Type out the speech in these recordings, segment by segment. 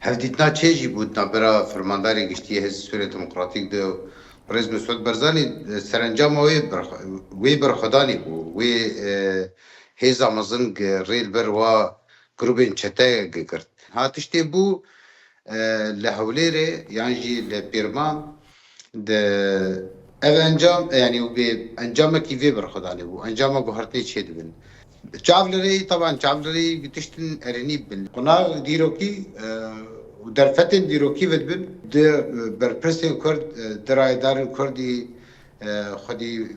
هفدیتنا چیجی بود نبرا فرمانداری گشتی حزب سوریه دموکراتیک ده رئیس مسعود برزانی سرانجام وی برخدانی بو وی هیزا مزنگ ریل بر و گروبین چته گرد هاتشتی بو لهوليري يعني لبيرمان ده اف انجام يعني انجام كيفي برخداني بو انجام بهرتي تشيد بن تشافلري طبعا تشافلري بتشتن ارنيب بن قناع ديروكي ودرفتن ديروكي بن ده بربرسين كرد درايدار كردي خدي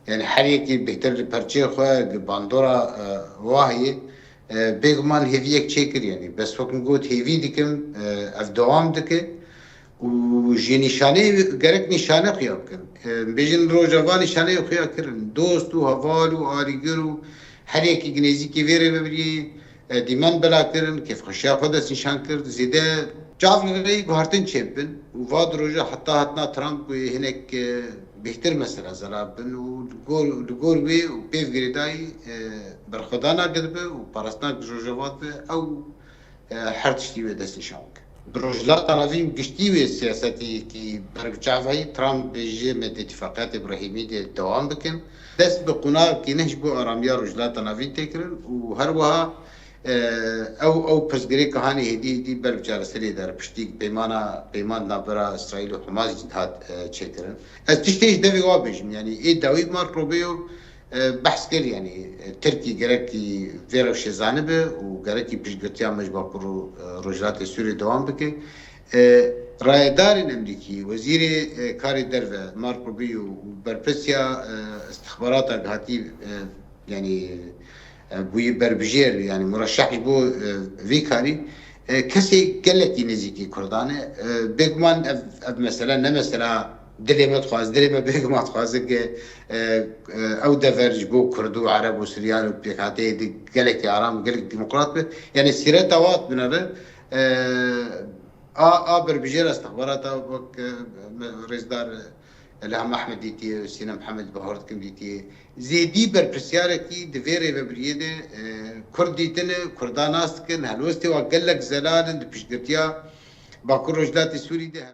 يعني حريكي بهتر برچه خو باندورا واهي بيغمان هيفيك تشيكر يعني بس وقت نقول هيفي ديكم اف دوام دكه وجي نشانه gerek نشانه خيا كن بيجن روجوان نشانه خيا كرن دوست وهفال واريجر حريكي جنيزي كي فيري ببري ديمان بلا كرن كيف خشيا خدس نشان كرد زيده جاف لغي بهارتن تشيبن وفاد روجا حتى هاتنا ترامب هناك بيختر مثلا زلابن ولقول بي وبيف جريداي برخدانا قدبه وبارستنا جوجوات او حرتشتي بدس نشانك بروجلات طرفين قشتيوي السياساتي كي برقجافي ترامب بيجي من اتفاقات ابراهيمي دي الدوام بكن دس بقناع كي نهجبو اراميا رجلات طرفين تكرن وهروها او بسگری کهانی هدی بربچار سری در پشتیک پیمان نبرا اسرائیل و حماس جهاد چکرن از تشتیش دوی وابجم يعني ايه دوی مار روبيو بحث كر يعني تركي جركي فيرو شزانبه وجركي بيشقتيا مجبا برو رجلات سوري دوام بكي رايدار الامريكي وزير كاري درفه مارك روبيو وبربسيا استخبارات هاتي يعني بوی بربجیر يعني مرشح بو فيكاري كسي قالتي نزيكي كردانه بيغمان مثلا مثلا دلي ما تخواز دلي ما بيغ ما تخوازك او دفرج بو كردو عرب وسريان وبيكاتي دي قالتي ارام قالك ديمقراط يعني سيرتا وات بنبه بربجير استخبارات رئيسدار الهام احمد ديتي سينا محمد بهورت كم ديتي زيدي بربسياره كي دفيري ببريده كرديتن كرداناس كن هلوستي وقال لك زلال بشقتيا باكر رجلات السوري ده